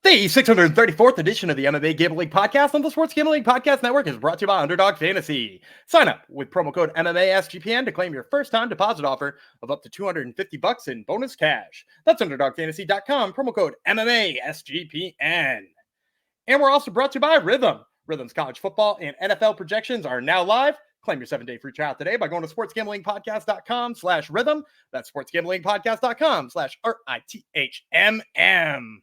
The 634th edition of the MMA Gambling Podcast on the Sports Gambling Podcast Network is brought to you by Underdog Fantasy. Sign up with promo code MMASGPN to claim your first-time deposit offer of up to $250 in bonus cash. That's UnderdogFantasy.com, promo code MMASGPN. And we're also brought to you by Rhythm. Rhythm's college football and NFL projections are now live. Claim your 7-day free trial today by going to sportsgamblingpodcast.com/rhythm. That's sportsgamblingpodcast.com/RITHMM.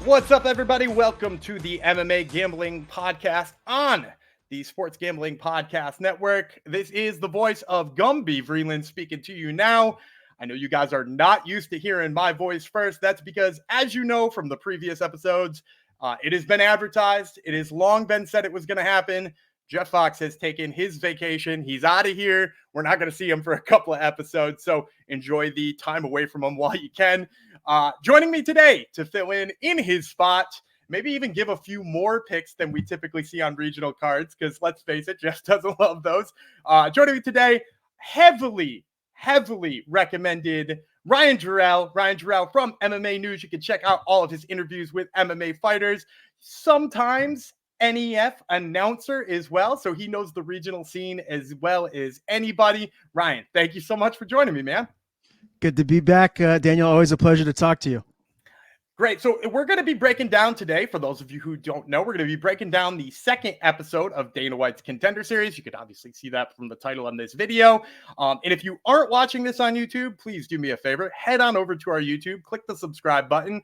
What's up, everybody? Welcome to the MMA Gambling Podcast on the Sports Gambling Podcast Network. This is the voice of Gumby Vreeland speaking to you now. I know you guys are not used to hearing my voice first. That's because, as you know from the previous episodes, it has been advertised. It has long been said it was going to happen. Jeff Fox has taken his vacation. He's out of here. We're not going to see him for a couple of episodes, so enjoy the time away from him while you can. Joining me today to fill in his spot, maybe even give a few more picks than we typically see on regional cards, because let's face it, Jeff doesn't love those. Joining me today, heavily recommended Ryan Jarrell. Ryan Jarrell from MMA News. You can check out all of his interviews with MMA fighters. Sometimes NEF announcer as well, so he knows the regional scene as well as anybody. Ryan, thank you so much for joining me, man. Good to be back, Daniel. Always a pleasure to talk to you. Great. So we're going to be breaking down today, for those of you who don't know, we're going to be breaking down the second episode of Dana White's Contender Series. You could obviously see that from the title on this video. And if you aren't watching this on YouTube, please do me a favor. Head on over to our YouTube, click the subscribe button.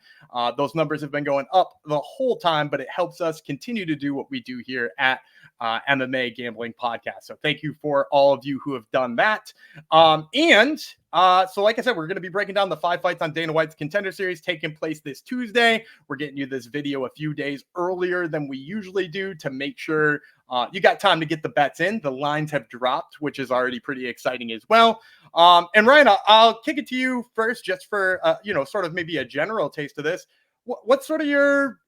Those numbers have been going up the whole time, but it helps us continue to do what we do here at MMA Gambling Podcast. So thank you for all of you who have done that. So like I said, we're going to be breaking down the 5 fights on Dana White's Contender Series taking place this Tuesday. We're getting you this video a few days earlier than we usually do to make sure you got time to get the bets in. The lines have dropped, which is already pretty exciting as well. And Ryan, I'll kick it to you first, just for, sort of maybe a general taste of this. What's sort of your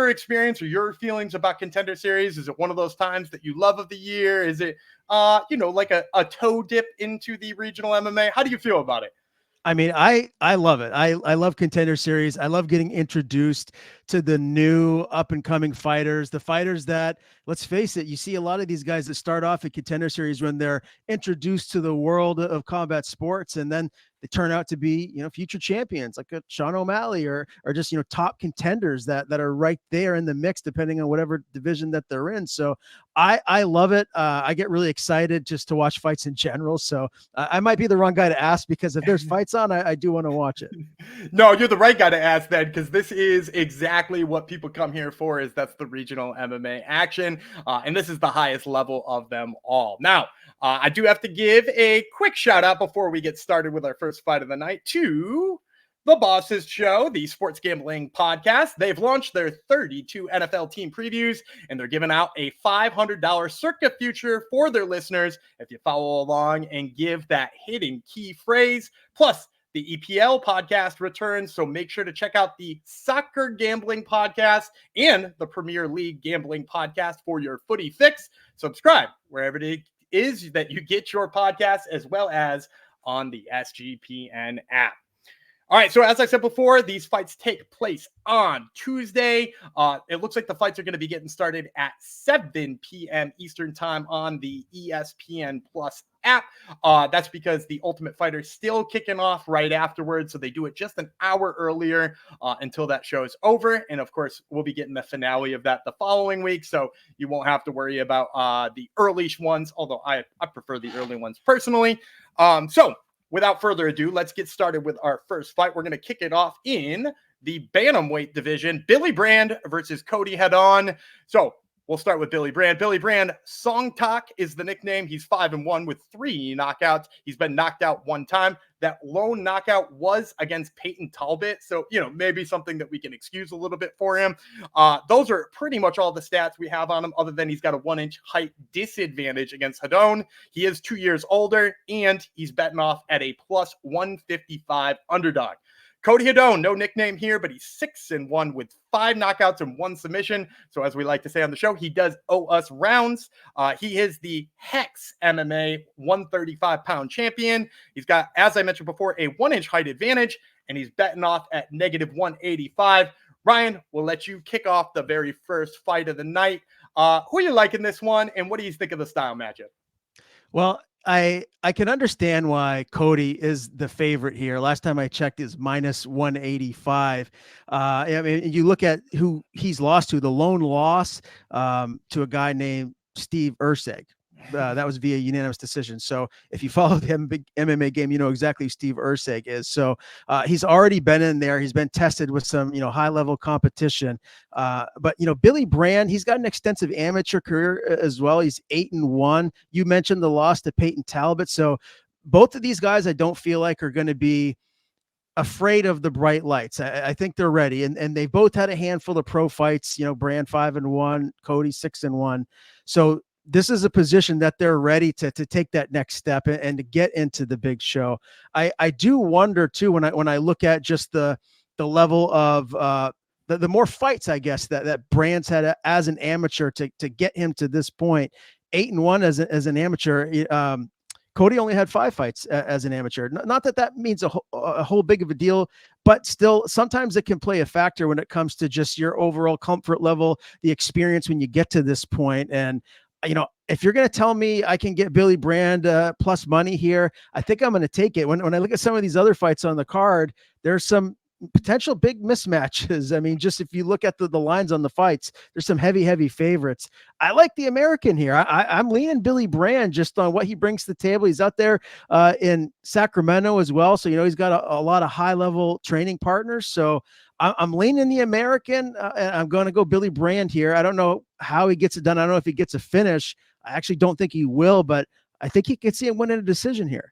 experience or your feelings about Contender Series? Is it one of those times that you love of the year? Is it, like a toe dip into the regional MMA? How do you feel about it? I mean, I love it. I love Contender Series. I love getting introduced to the new up and coming fighters, the fighters that, let's face it, you see a lot of these guys that start off at Contender Series when they're introduced to the world of combat sports, and then they turn out to be, future champions like a Sean O'Malley or just, top contenders that are right there in the mix, depending on whatever division that they're in. So I love it. I get really excited just to watch fights in general. So I might be the wrong guy to ask, because if there's fights on, I do want to watch it. No, you're the right guy to ask then, because this is exactly what people come here for. That's the regional MMA action. And this is the highest level of them all. Now, I do have to give a quick shout out before we get started with our first fight of the night to The Bosses Show, the Sports Gambling Podcast. They've launched their 32 NFL team previews, and they're giving out a $500 Circa future for their listeners if you follow along and give that hidden key phrase. Plus, the EPL podcast returns, so make sure to check out the Soccer Gambling Podcast and the Premier League Gambling Podcast for your footy fix. Subscribe wherever it is that you get your podcast, as well as on the SGPN app. All right, so as I said before, these fights take place on Tuesday. It looks like the fights are going to be getting started at 7 p.m. Eastern time on the ESPN Plus app. That's because the Ultimate Fighter is still kicking off right afterwards, so they do it just an hour earlier until that show is over. And of course, we'll be getting the finale of that the following week, so you won't have to worry about the early ones, although I prefer the early ones personally. Without further ado, let's get started with our first fight. We're going to kick it off in the bantamweight division. Billy Brand versus Cody Haddon. So we'll start with Billy Brand. Billy Brand, Song Tak is the nickname. He's 5-1 with 3 knockouts. He's been knocked out 1 time. That lone knockout was against Peyton Talbot. So, maybe something that we can excuse a little bit for him. Those are pretty much all the stats we have on him, other than he's got a 1-inch height disadvantage against Haddon. He is 2 years older, and he's betting off at a plus 155 underdog. Cody Haddon, no nickname here, but he's 6-1 with 5 knockouts and 1 submission. So as we like to say on the show, he does owe us rounds. He is the Hex MMA 135-pound champion. He's got, as I mentioned before, a 1-inch height advantage, and he's betting off at -185. Ryan, we'll let you kick off the very first fight of the night. Who are you liking this one, and what do you think of the style matchup? Well, I can understand why Cody is the favorite here. Last time I checked is -185. I mean, you look at who he's lost to, the lone loss to a guy named Steve Erceg. That was via unanimous decision. So if you follow the MMA game, you know exactly who Steve Erceg is. So he's already been in there. He's been tested with some, high level competition. But Billy Brand, he's got an extensive amateur career as well. He's 8-1. You mentioned the loss to Peyton Talbot. So both of these guys, I don't feel like are going to be afraid of the bright lights. I think they're ready. And they both had a handful of pro fights, Brand 5-1, Cody 6-1. So this is a position that they're ready to take that next step and to get into the big show. I do wonder too, when I look at just the level of the more fights, I guess, that Brand's had as an amateur to get him to this point. 8-1 as an amateur. Cody only had 5 fights as an amateur. Not that means a whole big of a deal, but still sometimes it can play a factor when it comes to just your overall comfort level, the experience when you get to this point. And if you're going to tell me I can get Billy Brand plus money here, I think I'm going to take it. When I look at some of these other fights on the card, there's some potential big mismatches. I mean, just if you look at the lines on the fights, there's some heavy favorites. I like the American here. I'm leaning Billy Brand just on what he brings to the table. He's out there in Sacramento as well. So, he's got a lot of high level training partners. So I'm leaning the American, and I'm going to go Billy Brand here. I don't know how he gets it done. I don't know if he gets a finish. I actually don't think he will, but I think you can see him winning a decision here.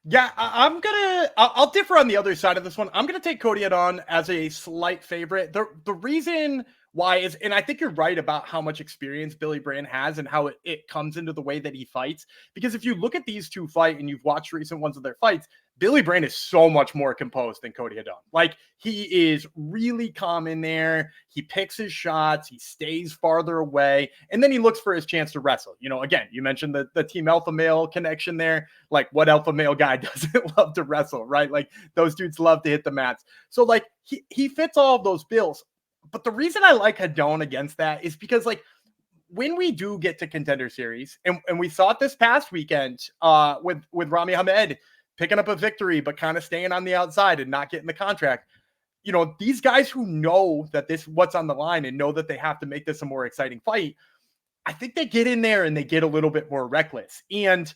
Yeah, I'll differ on the other side of this one. I'm going to take Cody Haddon as a slight favorite. The reason why is, and I think you're right about how much experience Billy Brand has and how it comes into the way that he fights. Because if you look at these two fight and you've watched recent ones of their fights, Billy Brand is so much more composed than Cody Haddon. Like, he is really calm in there. He picks his shots. He stays farther away. And then he looks for his chance to wrestle. Again, you mentioned the team alpha male connection there. Like, what alpha male guy doesn't love to wrestle, right? Like, those dudes love to hit the mats. So, like, he fits all of those bills. But the reason I like Haddon against that is because, like, when we do get to Contender Series, and we saw it this past weekend with Rami Hamed picking up a victory, but kind of staying on the outside and not getting the contract. These guys who know that what's on the line and know that they have to make this a more exciting fight, I think they get in there and they get a little bit more reckless. And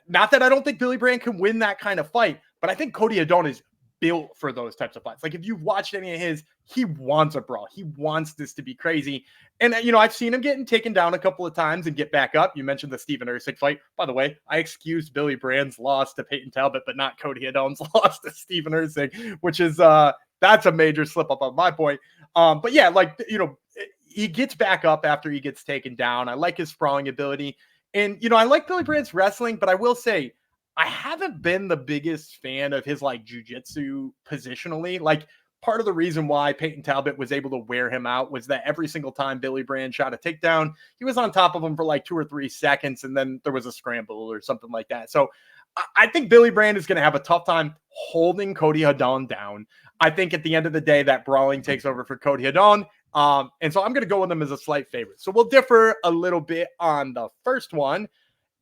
not that I don't think Billy Brand can win that kind of fight, but I think Cody Haddon is built for those types of fights. Like, if you've watched any of his, he wants a brawl. He wants this to be crazy. And, I've seen him getting taken down a couple of times and get back up. You mentioned the Stephen Erceg fight. By the way, I excused Billy Brand's loss to Peyton Talbot, but not Cody Haddon's loss to Stephen Erceg, which is, that's a major slip up on my point. But yeah, like, he gets back up after he gets taken down. I like his sprawling ability. And, I like Billy Brand's wrestling, but I will say, I haven't been the biggest fan of his like jiu-jitsu positionally. Like, part of the reason why Peyton Talbot was able to wear him out was that every single time Billy Brand shot a takedown, he was on top of him for like 2 or 3 seconds, and then there was a scramble or something like that. So I think Billy Brand is going to have a tough time holding Cody Haddon down. I think at the end of the day, that brawling takes over for Cody Haddon. And so I'm going to go with him as a slight favorite. So we'll differ a little bit on the first one.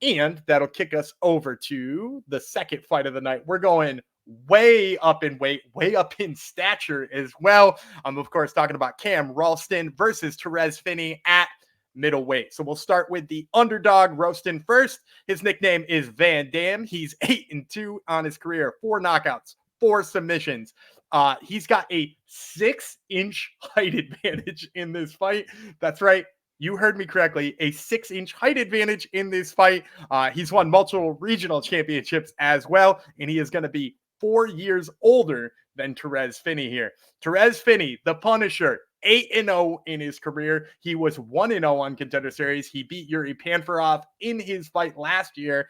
And that'll kick us over to the second fight of the night. We're going way up in weight, way up in stature as well. I'm, of course, talking about Cam Rowston versus Torrez Finney at middleweight. So we'll start with the underdog, Rowston, first. His nickname is Van Dam. He's 8-2 on his career, 4 knockouts, 4 submissions. He's got a 6-inch height advantage in this fight. That's right. You heard me correctly, a 6-inch height advantage in this fight. He's won multiple regional championships as well, and he is going to be 4 years older than Torrez Finney here. Torrez Finney, the Punisher, 8-0 in his career. He was 1-0 on Contender Series. He beat Yuri Panfarov in his fight last year.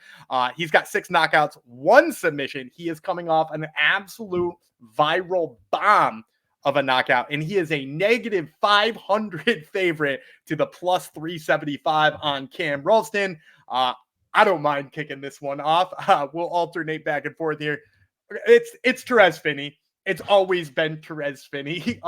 He's got 6 knockouts, 1 submission. He is coming off an absolute viral bomb of a knockout, and he is a negative 500 favorite to the plus 375 on Cam Rowston. I don't mind kicking this one off. We'll alternate back and forth here. It's Torrez Finney. It's always been Torrez Finney.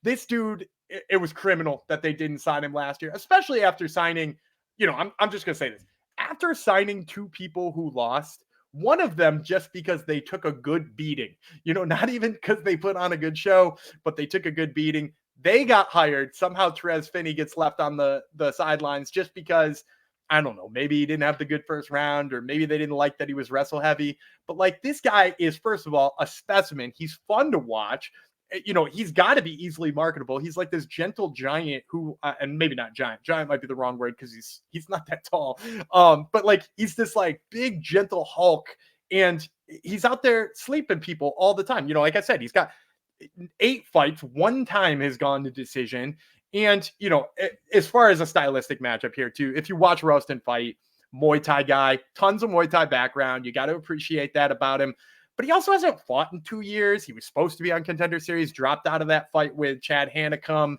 This dude, it was criminal that they didn't sign him last year, especially after signing, I'm just going to say this. After signing 2 people who lost, one of them just because they took a good beating, not even because they put on a good show, but they took a good beating. They got hired. Somehow Torrez Finney gets left on the sidelines just because, I don't know, maybe he didn't have the good first round, or maybe they didn't like that he was wrestle heavy. But like, this guy is, first of all, a specimen. He's fun to watch. He's got to be easily marketable. He's like this gentle giant who, and maybe not giant. Giant might be the wrong word because he's not that tall. But like, he's this like big, gentle Hulk, and he's out there sleeping people all the time. Like I said, he's got 8 fights. 1 time has gone to decision. And, as far as a stylistic matchup here too, if you watch Rowston fight, Muay Thai guy, tons of Muay Thai background. You got to appreciate that about him. But he also hasn't fought in 2 years. He was supposed to be on Contender Series, dropped out of that fight with Chad Hannacum,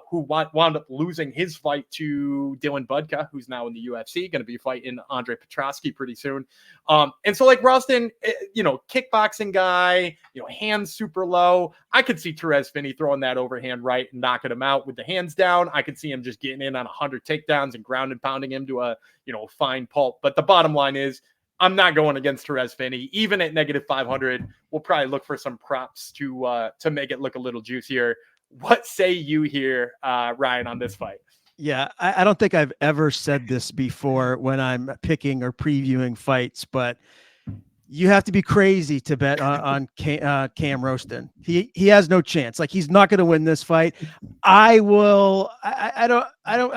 who wound up losing his fight to Dylan Budka, who's now in the UFC, going to be fighting Andre Petrosky pretty soon. And so like Rowston, kickboxing guy, hands super low. I could see Torrez Finney throwing that overhand right and knocking him out with the hands down. I could see him just getting in on 100 takedowns and ground and pounding him to a, fine pulp. But the bottom line is, I'm not going against Torrez Finney. Even at negative 500, we'll probably look for some props to make it look a little juicier. What say you here, Ryan, on this fight? Yeah, I don't think I've ever said this before when I'm picking or previewing fights, but you have to be crazy to bet on Cam Rowston. He has no chance. Like, he's not going to win this fight. I'm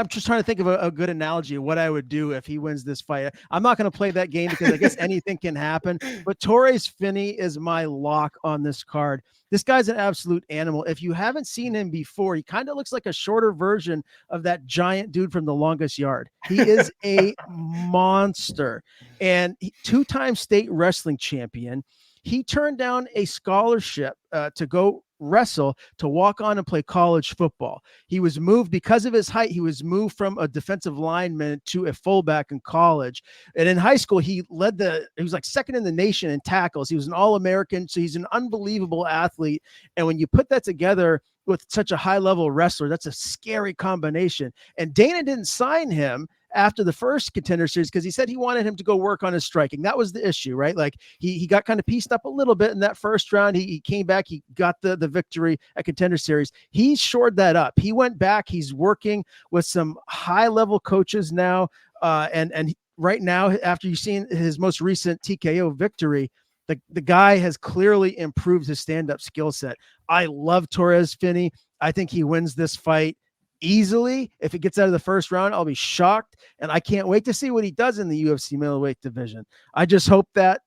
just trying to think of a good analogy of what I would do if he wins this fight. I'm not going to play that game because I guess anything can happen, but Torrez Finney is my lock on this card. This guy's an absolute animal. If you haven't seen him before, he kind of looks like a shorter version of that giant dude from The Longest Yard. He is a monster, and 2-time state wrestling champion. He turned down a scholarship to go wrestle, to walk on and play college football. He was moved because of his height. He was moved from a defensive lineman to a fullback in college. And in high school, he was like second in the nation in tackles. He was an All-American. So he's an unbelievable athlete. And when you put that together with such a high level wrestler, that's a scary combination. And Dana didn't sign him after the first Contender Series because he said he wanted him to go work on his striking. That was the issue, right? Like, he got kind of pieced up a little bit in that first round. He came back, he got the victory at Contender Series. He shored that up. He went back. He's working with some high level coaches now. And right now, after you've seen his most recent TKO victory, the guy has clearly improved his stand-up skill set. I love Torrez Finney. I think he wins this fight easily. If it gets out of the first round, I'll be shocked. And I can't wait to see what he does in the UFC middleweight division. I just hope that,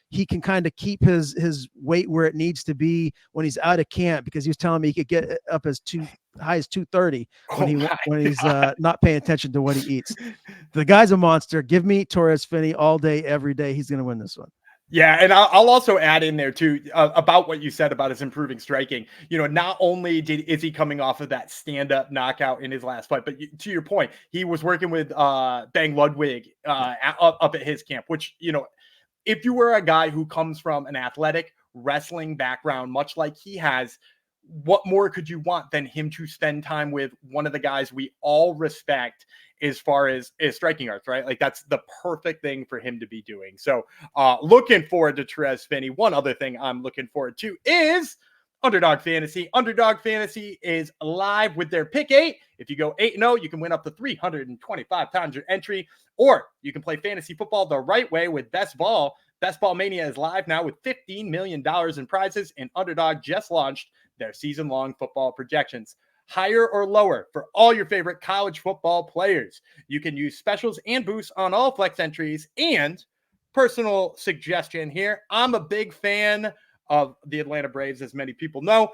he can kind of keep his weight where it needs to be when he's out of camp, because he was telling me he could get up as high as 230 when he's not paying attention to what he eats. The guy's a monster. Give me Torrez Finney all day, every day. He's going to win this one. Yeah, and I'll also add in there too about what you said about his improving striking. Not only is he coming off of that stand-up knockout in his last fight, but to your point, he was working with Bang Ludwig up at his camp, which, if you were a guy who comes from an athletic wrestling background, much like he has, what more could you want than him to spend time with one of the guys we all respect as far as striking arts, right? Like, that's the perfect thing for him to be doing. So looking forward to Torrez Finney. One other thing I'm looking forward to is Underdog Fantasy. Underdog Fantasy is live with their Pick 8. If you go 8-0, you can win up to 325 times your entry, or you can play fantasy football the right way with Best Ball. Best Ball Mania is live now with $15 million in prizes, and Underdog just launched their season-long football projections. Higher or lower for all your favorite college football players. You can use specials and boosts on all flex entries. And personal suggestion here, I'm a big fan of the Atlanta Braves, as many people know.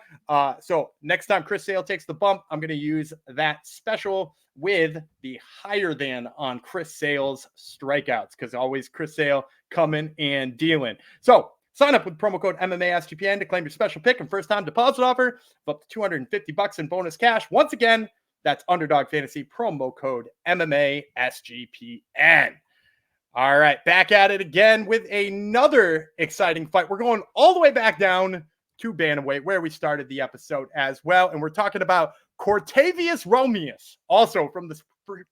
So next time Chris Sale takes the bump, I'm going to use that special with the higher than on Chris Sale's strikeouts, because always Chris Sale coming and dealing. So sign up with promo code MMASGPN to claim your special pick and first time deposit offer of up to $250 in bonus cash. Once again, that's Underdog Fantasy, promo code MMASGPN. All right, back at it again with another exciting fight. We're going all the way back down to bantamweight, where we started the episode as well. And we're talking about Cortavious Romious, also from the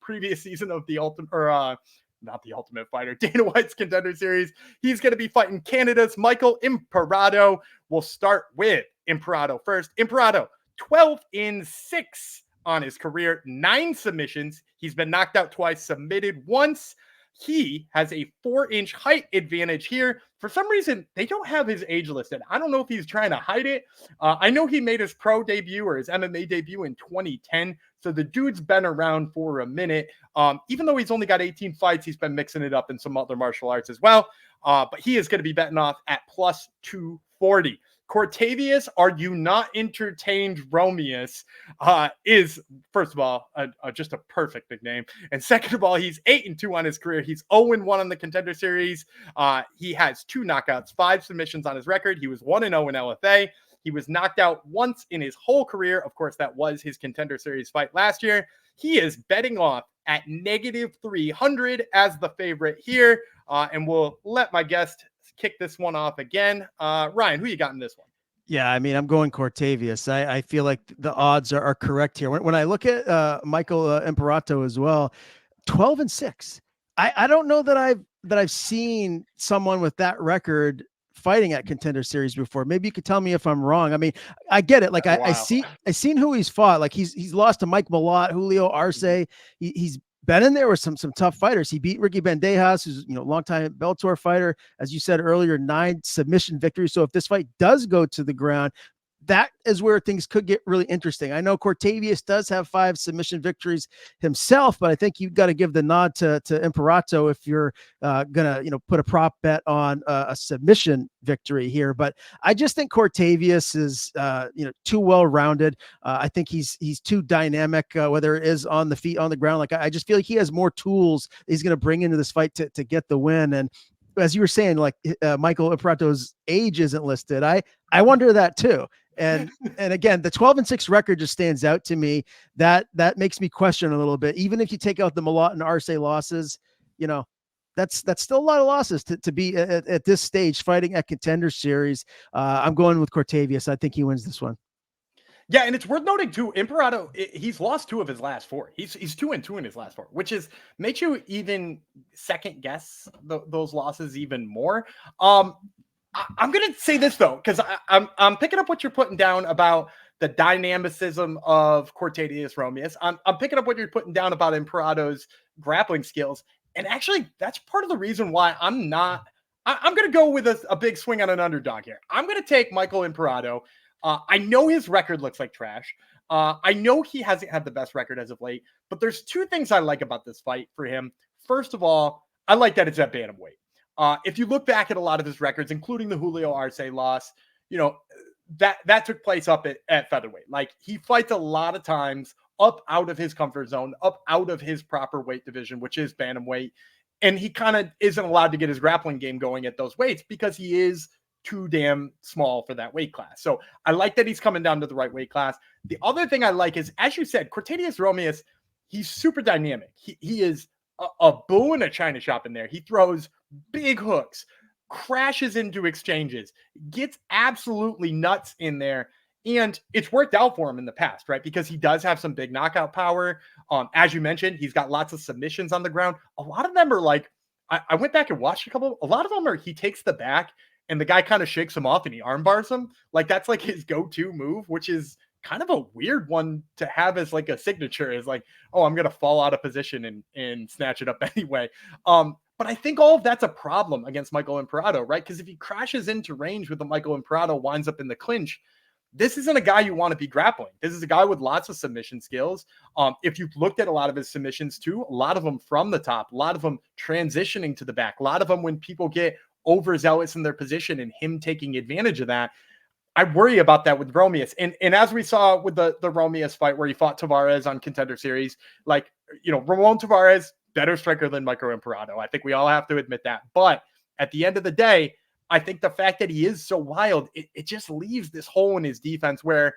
previous season of the Ultimate, or not the Ultimate Fighter, Dana White's Contender Series. He's going to be fighting Canada's Michael Imperato. We'll start with Imperato first. Imperato, 12-6 on his career, 9 submissions. He's been knocked out twice, submitted once. He has a 4-inch height advantage here. For some reason, they don't have his age listed. I don't know if he's trying to hide it. I know he made his pro debut or his MMA debut in 2010. So the dude's been around for a minute. Even though he's only got 18 fights, he's been mixing it up in some other martial arts as well. But he is going to be betting off at plus 240. Cortavious, are you not entertained? Romious is, first of all, just a perfect nickname. And second of all, he's 8-2 on his career. He's 0-1 on the Contender Series. He has 2 knockouts, 5 submissions on his record. He was 1-0 in LFA. He was knocked out once in his whole career. Of course, that was his Contender Series fight last year. He is betting off at -300 as the favorite here. And we'll let my guest kick this one off again. Ryan, who you got in this one? Yeah, I mean, I'm going Cortavious. I feel like the odds are correct here. When I look at Michael Imperato as well, 12-6. I don't know that I've seen someone with that record fighting at Contender Series before. Maybe you could tell me if I'm wrong. I mean, I get it. Like I seen who he's fought. Like he's lost to Mike Malott, Julio Arce. He's been in there with some tough fighters. He beat Ricky Bandejas, who's longtime Bellator fighter. As you said earlier, 9 submission victories. So if this fight does go to the ground, that is where things could get really interesting. I know Cortavious does have 5 submission victories himself, but I think you've got to give the nod to Imperato if you're gonna put a prop bet on a submission victory here. But I just think Cortavious is too well rounded. I think he's too dynamic, whether it is on the feet, on the ground. Like I just feel like he has more tools he's gonna bring into this fight to get the win. And as you were saying, like Michael Imperato's age isn't listed. I wonder that too. And again, the 12-6 record just stands out to me. That makes me question a little bit. Even if you take out the Malott and Arce losses, that's still a lot of losses to be at this stage fighting at Contender Series. I'm going with Cortavious. I think he wins this one. Yeah, and it's worth noting too, Imperato, he's lost 2 of his last 4. He's 2-2 in his last 4, which makes you even second guess those losses even more. I'm going to say this though, because I'm picking up what you're putting down about the dynamicism of Cortavious Romious. I'm picking up what you're putting down about Imperato's grappling skills. And actually, that's part of the reason why I'm going to go with a big swing on an underdog here. I'm going to take Michael Imperato. I know his record looks like trash. I know he hasn't had the best record as of late, but there's 2 things I like about this fight for him. First of all, I like that it's at bantamweight. If you look back at a lot of his records, including the Julio Arce loss, that took place up at featherweight. Like he fights a lot of times up out of his comfort zone, up out of his proper weight division, which is bantamweight. And he kind of isn't allowed to get his grappling game going at those weights because he is too damn small for that weight class. So I like that he's coming down to the right weight class. The other thing I like is, as you said, Cortavious Romious, he's super dynamic. He is a bull in a china shop in there. He throws big hooks, crashes into exchanges, gets absolutely nuts in there. And it's worked out for him in the past, right? Because he does have some big knockout power. As you mentioned, he's got lots of submissions on the ground. A lot of them are like, I went back and watched a lot of them are, he takes the back and the guy kind of shakes him off and he arm bars him. Like that's like his go-to move, which is kind of a weird one to have as like a signature, is like, oh, I'm going to fall out of position and snatch it up anyway. But I think all of that's a problem against Michael Imperato, right? Because if he crashes into range with the Michael Imperato, winds up in the clinch, this isn't a guy you want to be grappling. This is a guy with lots of submission skills. If you've looked at a lot of his submissions too, a lot of them from the top, a lot of them transitioning to the back, a lot of them when people get overzealous in their position and him taking advantage of that. I worry about that with Romious. And as we saw with the Romious fight where he fought Tavares on Contender Series, like, Ramon Tavares, better striker than Michael Imperato. I think we all have to admit that. But at the end of the day, I think the fact that he is so wild, it just leaves this hole in his defense where,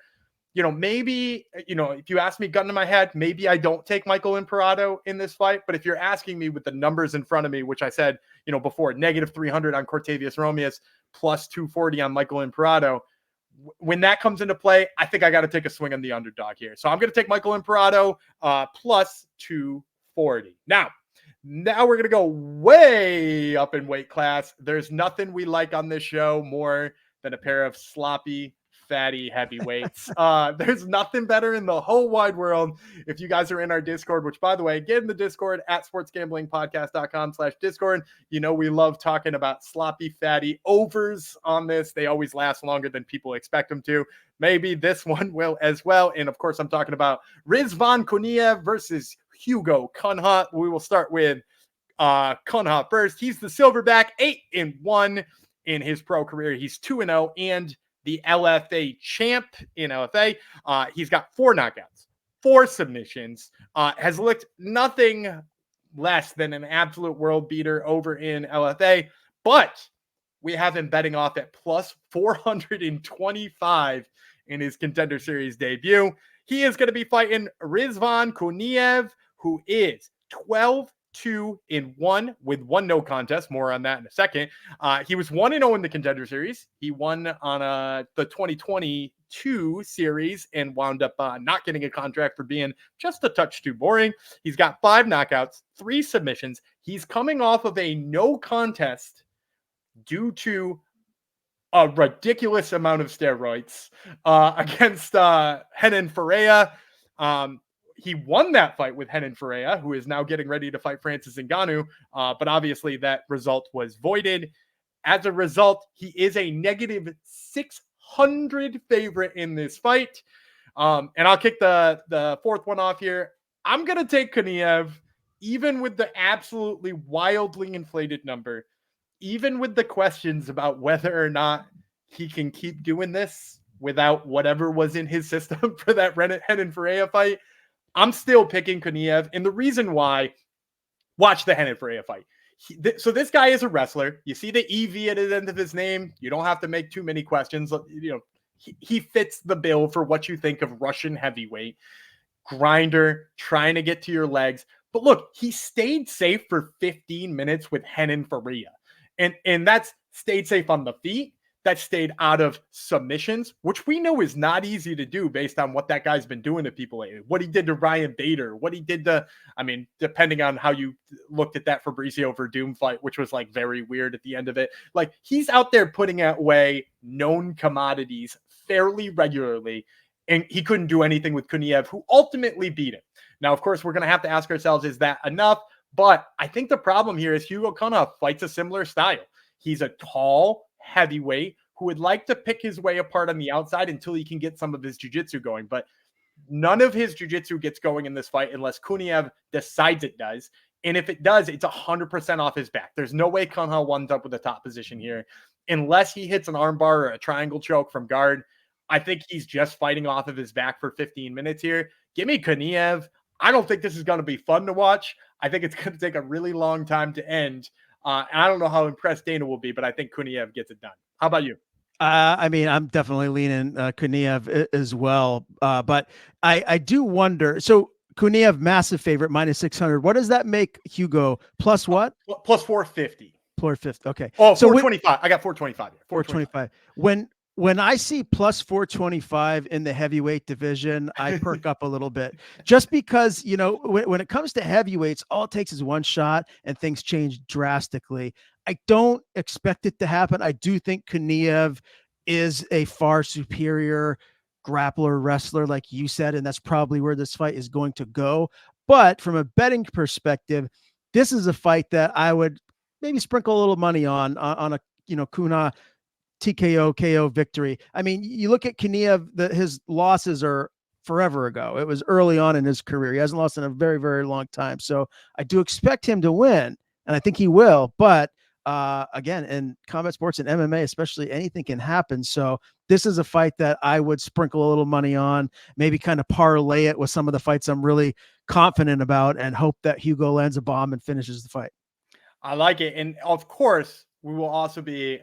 maybe, if you ask me gun to my head, maybe I don't take Michael Imperato in this fight. But if you're asking me with the numbers in front of me, which I said, before, -300 on Cortavious Romious, plus 240 on Michael Imperato, when that comes into play, I think I got to take a swing on the underdog here. So I'm going to take Michael Imperato plus 240. Now we're going to go way up in weight class. There's nothing we like on this show more than a pair of sloppy, fatty heavyweights. There's nothing better in the whole wide world. If you guys are in our Discord, which, by the way, get in the Discord at sportsgamblingpodcast.com/Discord. We love talking about sloppy, fatty overs on this. They always last longer than people expect them to. Maybe this one will as well. And of course, I'm talking about Rizvan Kuniev versus Hugo Cunha. We will start with Cunha first. He's the silverback, 8-1 in his pro career. He's 2-0 and the LFA champ in LFA. He's got 4 knockouts, 4 submissions, has looked nothing less than an absolute world beater over in LFA, but we have him betting off at plus 425 in his Contender Series debut. He is going to be fighting Rizvan Kuniev, who is 12-2-1 with 1 no contest. More on that in a second. He was 1-0 in the Contender Series. He won on the 2022 series and wound up not getting a contract for being just a touch too boring. He's got 5 knockouts, 3 submissions. He's coming off of a no contest due to a ridiculous amount of steroids against Haddon Ferreira. He won that fight with Haddon Ferreira, who is now getting ready to fight Francis Ngannou, but obviously that result was voided. As a result, he is a -600 favorite in this fight. And I'll kick the fourth one off here. I'm going to take Kuniev, even with the absolutely wildly inflated number, even with the questions about whether or not he can keep doing this without whatever was in his system for that Haddon Ferreira fight. I'm still picking Kuniev, and the reason why, watch the Haddon Ferreira fight. So this guy is a wrestler. You see the EV at the end of his name. You don't have to make too many questions. He fits the bill for what you think of Russian heavyweight. Grinder, trying to get to your legs. But look, he stayed safe for 15 minutes with Haddon Ferreira. And that's stayed safe on the feet. That stayed out of submissions, which we know is not easy to do based on what that guy's been doing to people lately. What he did to Ryan Bader, what he did to, depending on how you looked at that Fabricio Verdum fight, which was like very weird at the end of it. Like, he's out there putting away known commodities fairly regularly, and he couldn't do anything with Kuniev, who ultimately beat him. Now, of course, we're going to have to ask ourselves, is that enough? But I think the problem here is Hugo Cunha fights a similar style. He's a tall heavyweight who would like to pick his way apart on the outside until he can get some of his jiu-jitsu going. But none of his jiu-jitsu gets going in this fight unless Kuniev decides it does. And if it does, it's 100% off his back. There's no way Cunha winds up with a top position here unless he hits an armbar or a triangle choke from guard. I think he's just fighting off of his back for 15 minutes here. Give me Kuniev. I don't think this is going to be fun to watch. I think it's going to take a really long time to end. And I don't know how impressed Dana will be, but I think Kuniev gets it done. How about you? I'm definitely leaning Kuniev as well. But I do wonder. So Kuniev, massive favorite, -600. What does that make Hugo? Plus what? Plus 450. Plus 50. Okay. Oh, so 425. I got 425 here. 425. When I see plus 425 in the heavyweight division, I perk up a little bit, just because, when it comes to heavyweights, all it takes is one shot and things change drastically. I don't expect it to happen. I do think Kuniev is a far superior grappler wrestler, like you said, and that's probably where this fight is going to go. But from a betting perspective, this is a fight that I would maybe sprinkle a little money on a, Cunha TKO KO victory. You look at Kuniev, his losses are forever ago. It was early on in his career. He hasn't lost in a very, very long time. So I do expect him to win, and I think he will, but Again, in combat sports and MMA, especially, anything can happen. So this is a fight that I would sprinkle a little money on, maybe kind of parlay it with some of the fights I'm really confident about, and hope that Hugo lands a bomb and finishes the fight. I like it. And of course, we will also be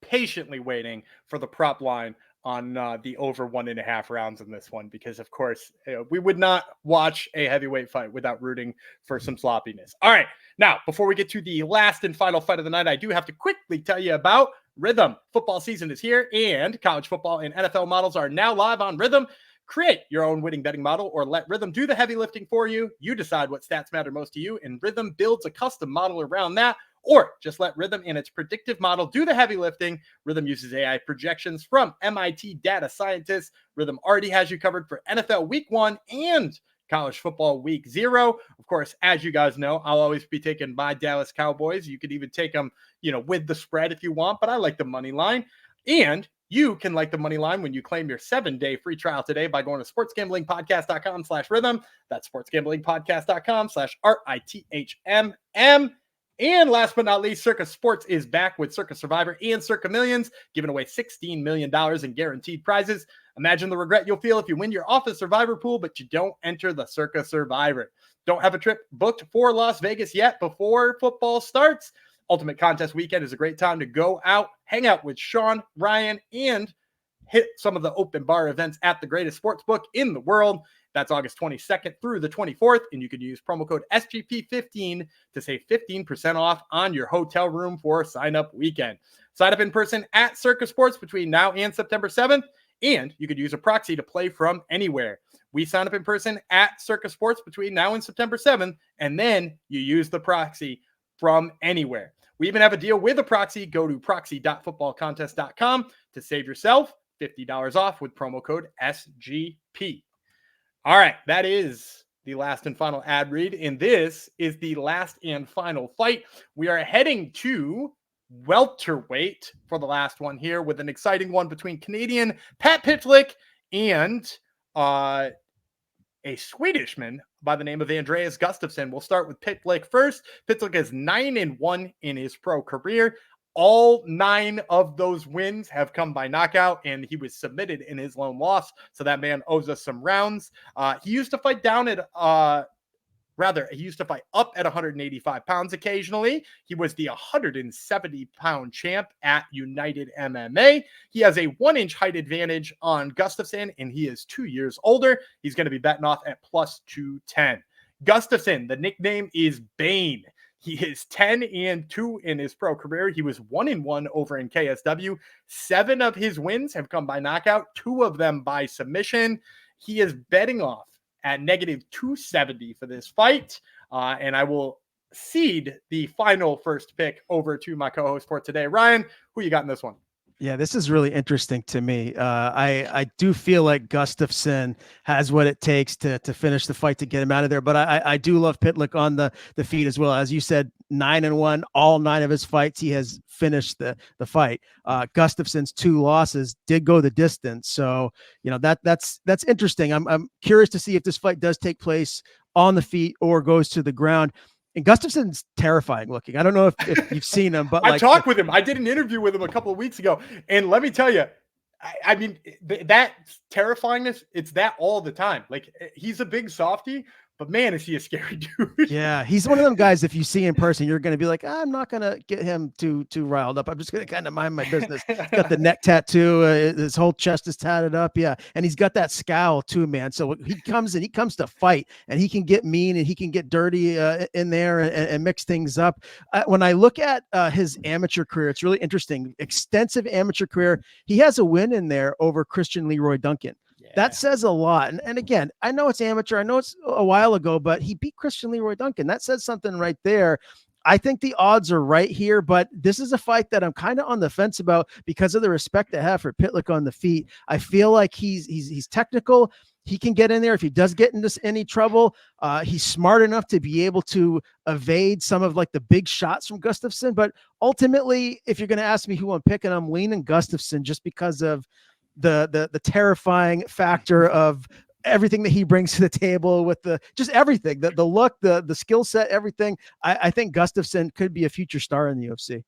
patiently waiting for the prop line on the over 1.5 rounds in this one, because of course we would not watch a heavyweight fight without rooting for some sloppiness. All right, now before we get to the last and final fight of the night, I do have to quickly tell you about Rhythm. Football season is here, and college football and NFL models are now live on Rhythm. Create your own winning betting model, or let Rhythm do the heavy lifting for you. You decide what stats matter most to you, and Rhythm builds a custom model around that. Or just let Rhythm and its predictive model do the heavy lifting. Rhythm uses AI projections from MIT data scientists. Rhythm already has you covered for NFL Week 1 and college football Week 0. Of course, as you guys know, I'll always be taking my Dallas Cowboys. You could even take them, with the spread if you want, but I like the money line. And you can like the money line when you claim your 7-day free trial today by going to sportsgamblingpodcast.com/rhythm. That's sportsgamblingpodcast.com/RITHMM. And last but not least, Circa Sports is back with Circa Survivor and Circa Millions, giving away $16 million in guaranteed prizes. Imagine the regret you'll feel if you win your office Survivor pool, but you don't enter the Circa Survivor. Don't have a trip booked for Las Vegas yet before football starts? Ultimate Contest Weekend is a great time to go out, hang out with Sean, Ryan, and hit some of the open bar events at the greatest sports book in the world. That's August 22nd through the 24th, and you can use promo code SGP15 to save 15% off on your hotel room for sign-up weekend. Sign up in person at Circa Sports between now and September 7th, and you could use a proxy to play from anywhere. We sign up in person at Circa Sports between now and September 7th, and then you use the proxy from anywhere. We even have a deal with a proxy. Go to proxy.footballcontest.com to save yourself $50 off with promo code SGP. All right, that is the last and final ad read, and this is the last and final fight. We are heading to welterweight for the last one here, with an exciting one between Canadian Pat Pytlik and a Swedishman by the name of Andreas Gustafsson. We'll start with Pytlik first. Pytlik is 9-1 in his pro career. All 9 of those wins have come by knockout, and he was submitted in his lone loss. So that man owes us some rounds. He used to fight down at, he used to fight up at 185 pounds occasionally. He was the 170-pound champ at United MMA. He has a 1-inch height advantage on Gustafsson, and he is 2 years older. He's going to be betting off at +210. Gustafsson, the nickname is Bane. He is 10-2 in his pro career. He was 1-1 over in KSW. 7 of his wins have come by knockout, 2 of them by submission. He is betting off at -270 for this fight. And I will cede the final first pick over to my co-host for today. Ryan, who you got in this one? Yeah, this is really interesting to me. I do feel like Gustafsson has what it takes to finish the fight, to get him out of there. But I do love Pytlik on the feet as well. As you said, 9-1, all 9 of his fights, he has finished the fight. Gustafsson's 2 losses did go the distance. So, that's interesting. I'm curious to see if this fight does take place on the feet or goes to the ground. And Gustafsson's terrifying looking. I don't know if you've seen him, but I talked with him. I did an interview with him a couple of weeks ago. And let me tell you, I mean, that terrifyingness, it's that all the time. Like, he's a big softy, but man, is he a scary dude. Yeah, he's one of them guys, if you see in person, you're going to be like, I'm not going to get him too riled up. I'm just going to kind of mind my business. He's got the neck tattoo. His whole chest is tatted up. Yeah, and he's got that scowl too, man. So he comes to fight, and he can get mean, and he can get dirty in there and mix things up. When I look at his amateur career, it's really interesting. Extensive amateur career. He has a win in there over Christian Leroy Duncan. That says a lot. And again, I know it's amateur. I know it's a while ago, but he beat Christian Leroy Duncan. That says something right there. I think the odds are right here, but this is a fight that I'm kind of on the fence about because of the respect I have for Pytlik on the feet. I feel like he's technical. He can get in there if he does get into any trouble. He's smart enough to be able to evade some of like the big shots from Gustafsson. But ultimately, if you're going to ask me who I'm picking, I'm leaning Gustafsson just because of the terrifying factor of everything that he brings to the table with just everything, the look, the skill set, everything. I think Gustafsson could be a future star in the UFC.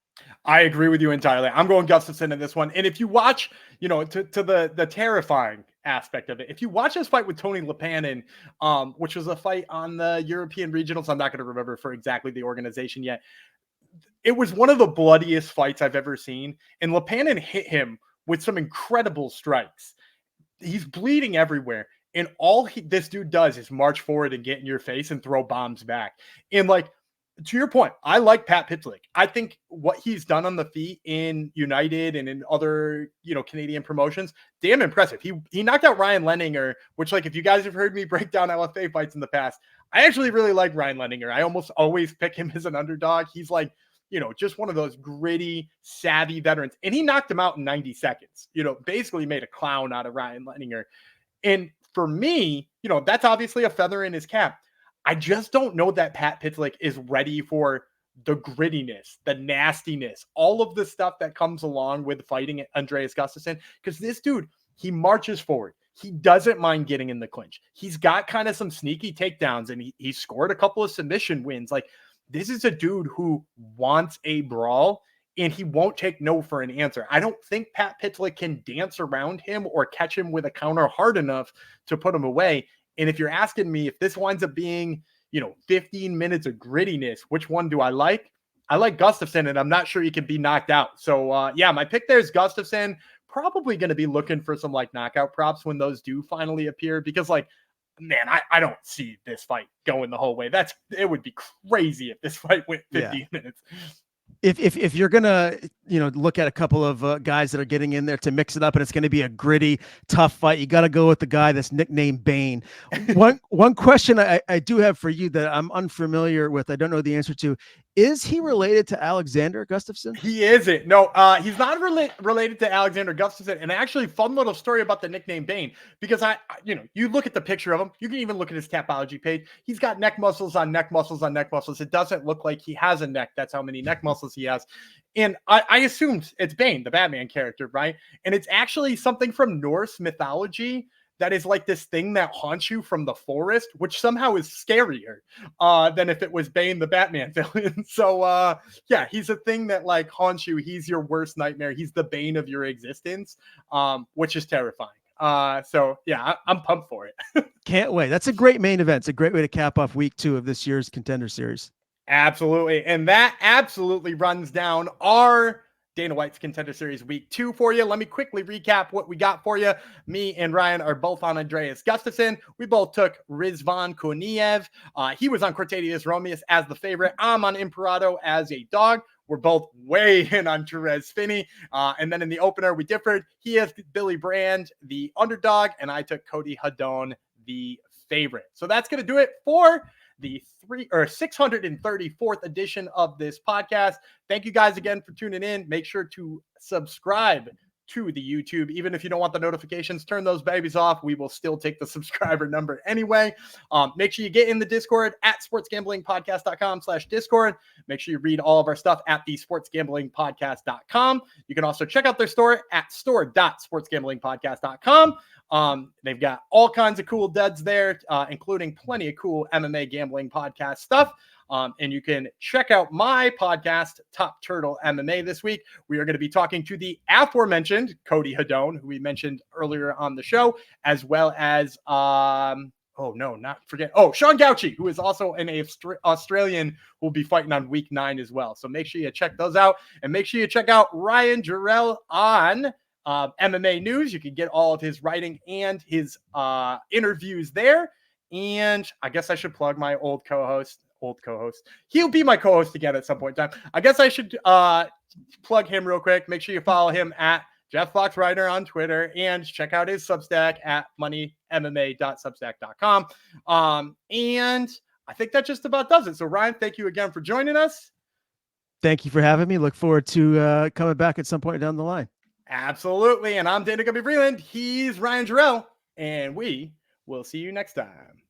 I agree with you entirely. I'm going Gustafsson in this one. And if you watch, to the terrifying aspect of it, if you watch his fight with Tony Lepanin, which was a fight on the European regionals, I'm not going to remember for exactly the organization yet. It was one of the bloodiest fights I've ever seen. And Lepanin hit him with some incredible strikes. He's bleeding everywhere. And all this dude does is march forward and get in your face and throw bombs back. And to your point, I like Pat Pytlik. I think what he's done on the feet in United and in other, Canadian promotions, damn impressive. He knocked out Ryan Lenninger, which, if you guys have heard me break down LFA fights in the past, I actually really like Ryan Lenninger. I almost always pick him as an underdog. He's just one of those gritty, savvy veterans. And he knocked him out in 90 seconds, basically made a clown out of Ryan Lenninger. And for me, that's obviously a feather in his cap. I just don't know that Pat Pytlik is ready for the grittiness, the nastiness, all of the stuff that comes along with fighting Andreas Gustafsson. Because this dude, he marches forward. He doesn't mind getting in the clinch. He's got kind of some sneaky takedowns, and he scored a couple of submission wins. This is a dude who wants a brawl, and he won't take no for an answer. I don't think Pat Pytlik can dance around him or catch him with a counter hard enough to put him away. And if you're asking me if this winds up being, 15 minutes of grittiness, which one do I like? I like Gustafsson, and I'm not sure he can be knocked out. So, my pick there is Gustafsson. Probably going to be looking for some knockout props when those do finally appear, because man, I don't see this fight going the whole way. It would be crazy if this fight went 15 minutes. If you're gonna look at a couple of guys that are getting in there to mix it up, and it's going to be a gritty, tough fight, you got to go with the guy that's nicknamed Bane. One question I do have for you that I'm unfamiliar with, I don't know the answer to. Is he related to Alexander Gustafsson? He isn't. No, he's not related to Alexander Gustafsson. And actually, fun little story about the nickname Bane, because you look at the picture of him, you can even look at his Tapology page. He's got neck muscles on neck muscles on neck muscles. It doesn't look like he has a neck. That's how many neck muscles he has. And I assumed it's Bane, the Batman character, right? And it's actually something from Norse mythology that is this thing that haunts you from the forest, which somehow is scarier than if it was Bane, the Batman villain. So, he's a thing that haunts you. He's your worst nightmare. He's the bane of your existence, which is terrifying. I'm pumped for it. Can't wait. That's a great main event. It's a great way to cap off week 2 of this year's Contender Series. Absolutely. And that absolutely runs down our Dana White's Contender Series week 2 for you. Let me quickly recap what we got for you. Me and Ryan are both on Andreas Gustafsson. We both took Rizvan Kuniev. He was on Cortavious Romious as the favorite. I'm on Imperato as a dog. We're both way in on Torrez Finney. And then in the opener, we differed. He has Billy Brand, the underdog, and I took Cody Haddon, the favorite. So that's going to do it for the 634th edition of this podcast. Thank you guys again for tuning in. Make sure to subscribe to the YouTube. Even if you don't want the notifications, turn those babies off. We will still take the subscriber number anyway. Make sure you get in the Discord at sportsgamblingpodcast.com/Discord. Make sure you read all of our stuff at the sportsgamblingpodcast.com. You can also check out their store at store.sportsgamblingpodcast.com. They've got all kinds of cool duds there, including plenty of cool MMA gambling podcast stuff. And you can check out my podcast, Top Turtle MMA, this week. We are going to be talking to the aforementioned Cody Haddon, who we mentioned earlier on the show, as well as, Sean Gauchi, who is also an Australian who will be fighting on week 9 as well. So make sure you check those out, and make sure you check out Ryan Jarrell on MMA News. You can get all of his writing and his interviews there. And I guess I should plug my old co-host. He'll be my co-host again at some point in time. I guess I should plug him real quick. Make sure you follow him at Jeff Fox Writer on Twitter, and check out his Substack at moneymma.substack.com. And I think that just about does it. So Ryan, thank you again for joining us. Thank you for having me. Look forward to coming back at some point down the line. Absolutely. And I'm Dana Gumby Freeland. He's Ryan Jarrell, and we will see you next time.